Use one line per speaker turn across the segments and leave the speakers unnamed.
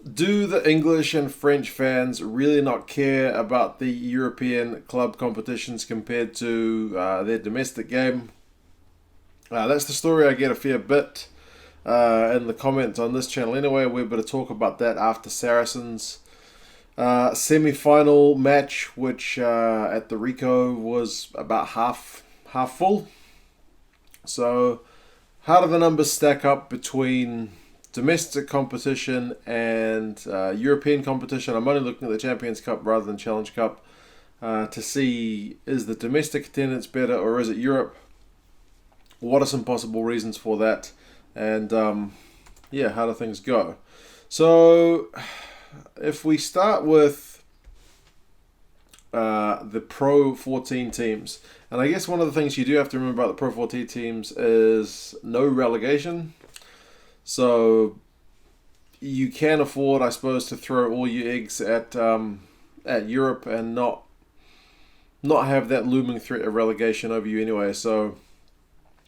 Do the English and French fans really not care about the European club competitions compared to their domestic game? That's the story I get a fair bit in the comments on this channel anyway. We're going to talk about that after Saracens' semi-final match, which at the Rico was about half full. So, how do the numbers stack up between domestic competition and European competition? I'm only looking at the Champions Cup rather than Challenge Cup to see, is the domestic attendance better or is it Europe? What are some possible reasons for that? And how do things go? So, if we start with the Pro 14 teams, and I guess one of the things you do have to remember about the Pro 14 teams is no relegation. So you can afford, I suppose, to throw all your eggs at Europe and not have that looming threat of relegation over you anyway. So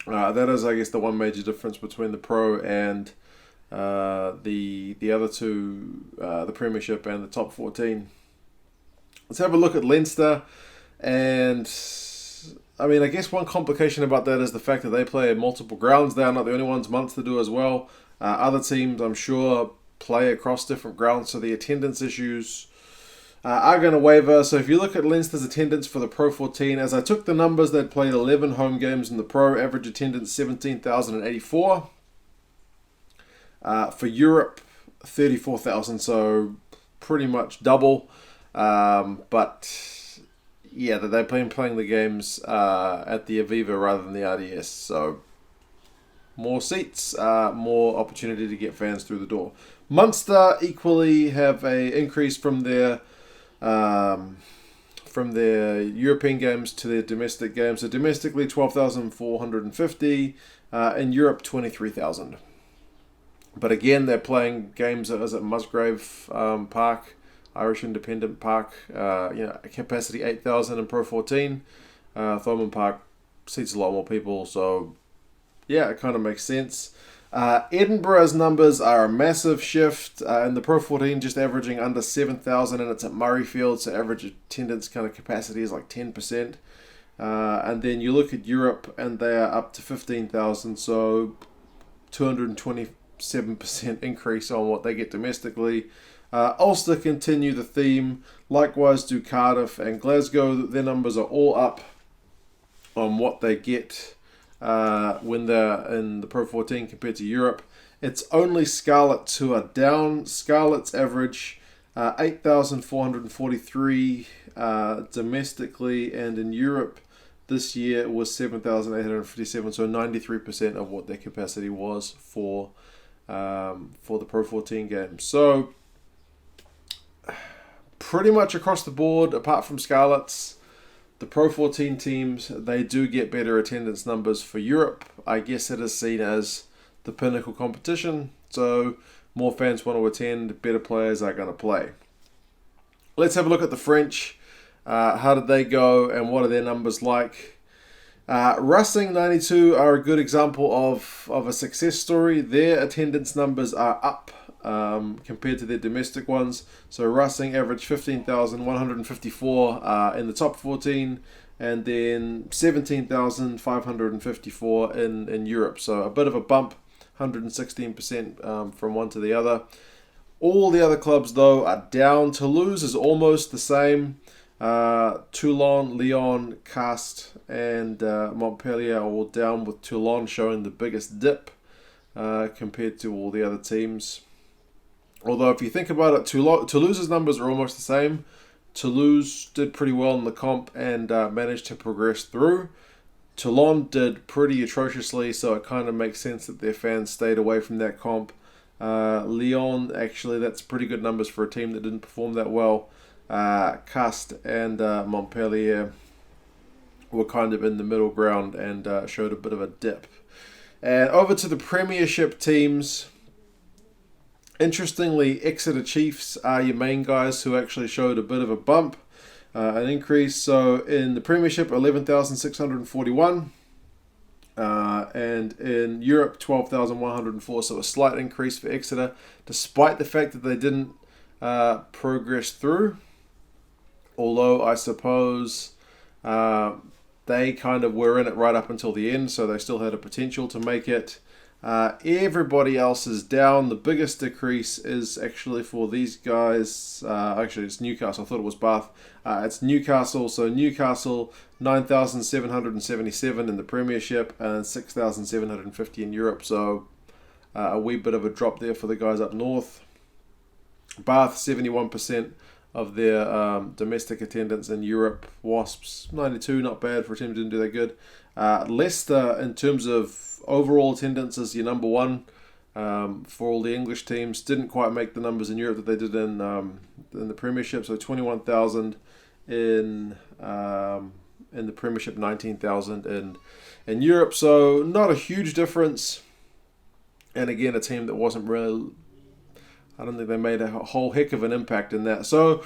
that is, I guess, the one major difference between the Pro and the other two, the Premiership and the top 14. Let's have a look at Leinster, and I mean, I guess one complication about that is the fact that they play at multiple grounds. They are not the only ones. Munster do as well. Other teams, I'm sure, play across different grounds, so the attendance issues are going to waver. So if you look at Leinster's attendance for the Pro 14, as I took the numbers, they'd played 11 home games in the Pro, average attendance 17,084. For Europe, 34,000, so pretty much double. But yeah, they've been playing the games at the Aviva rather than the RDS, so more seats, more opportunity to get fans through the door. Munster equally have a increase from their European games to their domestic games. So domestically 12,450, in Europe 23,000. But again, they're playing games at Musgrave Park, Irish Independent Park. Capacity 8,000 in Pro 14. Thomond Park seats a lot more people, so yeah, it kind of makes sense. Edinburgh's numbers are a massive shift. In the Pro 14, just averaging under 7,000, and it's at Murrayfield, so average attendance kind of capacity is like 10%. And then you look at Europe, and they are up to 15,000, so 227% increase on what they get domestically. Ulster continue the theme. Likewise do Cardiff and Glasgow. Their numbers are all up on what they get when they're in the Pro 14 compared to Europe. It's only Scarlets who are down. Scarlets average 8,443 domestically, and in Europe this year it was 7,857, so 93% of what their capacity was for the Pro 14 game. So pretty much across the board, apart from Scarlets, the Pro 14 teams, they do get better attendance numbers for Europe. I guess it is seen as the pinnacle competition, so more fans want to attend, better players are going to play. Let's have a look at the French. How did they go and what are their numbers like? Racing 92 are a good example of a success story. Their attendance numbers are up compared to their domestic ones. So Racing averaged 15,154 in the top 14, and then 17,554 in Europe. So a bit of a bump, 116% from one to the other. All the other clubs, though, are down. Toulouse is almost the same. Toulon, Lyon, Castres, and Montpellier are all down, with Toulon showing the biggest dip compared to all the other teams. Although if you think about it, Toulouse's numbers are almost the same. Toulouse did pretty well in the comp and managed to progress through. Toulon did pretty atrociously, so it kind of makes sense that their fans stayed away from that comp. Lyon, actually, that's pretty good numbers for a team that didn't perform that well. Castres and Montpellier were kind of in the middle ground and showed a bit of a dip. And over to the Premiership teams. Interestingly, Exeter Chiefs are your main guys who actually showed a bit of a bump, an increase. So in the Premiership, 11,641. And in Europe, 12,104. So a slight increase for Exeter, despite the fact that they didn't progress through. Although I suppose they kind of were in it right up until the end, so they still had a potential to make it. Everybody else is down. The biggest decrease is actually for these guys. Actually, it's Newcastle. I thought it was Bath. It's Newcastle. So Newcastle, 9,777 in the Premiership and 6,750 in Europe. So a wee bit of a drop there for the guys up north. Bath, 71% of their domestic attendance in Europe. Wasps, 92, not bad for a team that didn't do that good. Leicester, in terms of overall attendance, is your number one for all the English teams. Didn't quite make the numbers in Europe that they did in the Premiership. So 21,000 in the Premiership, 19,000 in Europe. So not a huge difference. And again, a team that wasn't really, I don't think they made a whole heck of an impact in that. So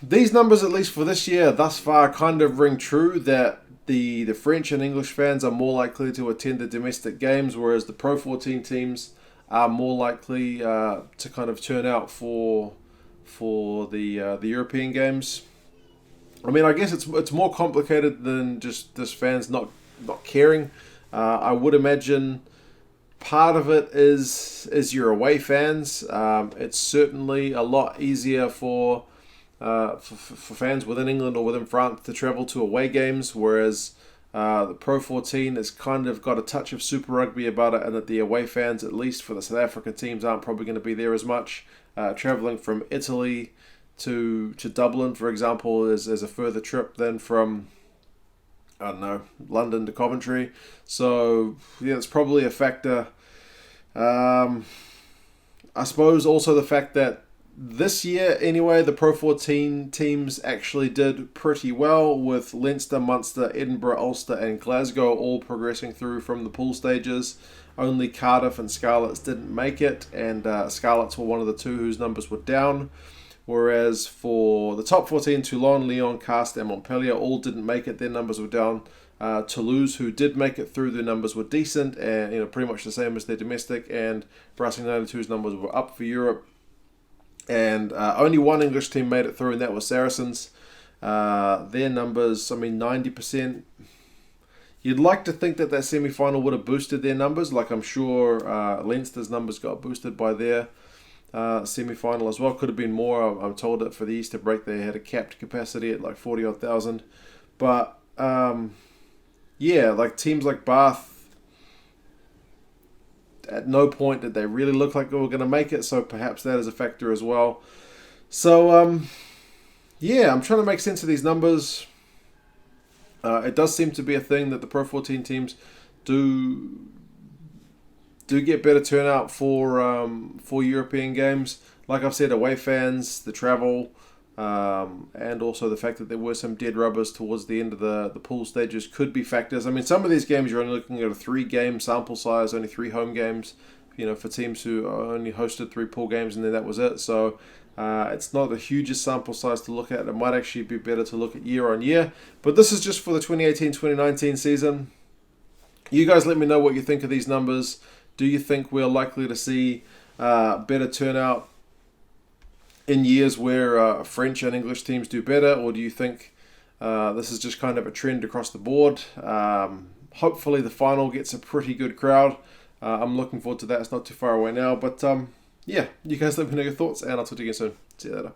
these numbers, at least for this year, thus far, kind of ring true that the French and English fans are more likely to attend the domestic games, whereas the Pro 14 teams are more likely to kind of turn out for the European games. I mean, I guess it's more complicated than just fans not caring. I would imagine part of it is your away fans. It's certainly a lot easier for fans within England or within France to travel to away games, whereas the Pro 14 has kind of got a touch of Super Rugby about it, and that the away fans, at least for the South African teams, aren't probably going to be there as much. Travelling from Italy to Dublin, for example, is a further trip than from, I don't know, London to Coventry. So yeah, it's probably a factor. I suppose also the fact that this year, anyway, the Pro 14 teams actually did pretty well, with Leinster, Munster, Edinburgh, Ulster and Glasgow all progressing through from the pool stages. Only Cardiff and Scarlets didn't make it, and Scarlets were one of the two whose numbers were down. Whereas for the top 14, Toulon, Lyon, Castres and Montpellier all didn't make it. Their numbers were down. Toulouse, who did make it through, their numbers were decent, and pretty much the same as their domestic. And Racing 92's numbers were up for Europe. And only one English team made it through, and that was Saracens. Their numbers, 90%. You'd like to think that semi-final would have boosted their numbers. Like, I'm sure Leinster's numbers got boosted by their semi-final as well. Could have been more. I'm told that for the Easter break they had a capped capacity at like 40,000 thousand. But yeah, like teams like Bath, at no point did they really look like they were going to make it, so perhaps that is a factor as well. So yeah, I'm trying to make sense of these numbers. It does seem to be a thing that the Pro 14 teams do get better turnout for European games. Like I've said, away fans, the travel, and also the fact that there were some dead rubbers towards the end of the pool stages could be factors. I mean, some of these games you're only looking at a 3-game sample size, only 3 home games, for teams who only hosted 3 pool games and then that was it. So it's not the hugest sample size to look at. It might actually be better to look at year on year. But this is just for the 2018-2019 season. You guys let me know what you think of these numbers. Do you think we're likely to see better turnout in years where French and English teams do better, or do you think this is just kind of a trend across the board? Hopefully the final gets a pretty good crowd. I'm looking forward to that. It's not too far away now, but yeah, you guys let me know your thoughts, and I'll talk to you again soon. See you later.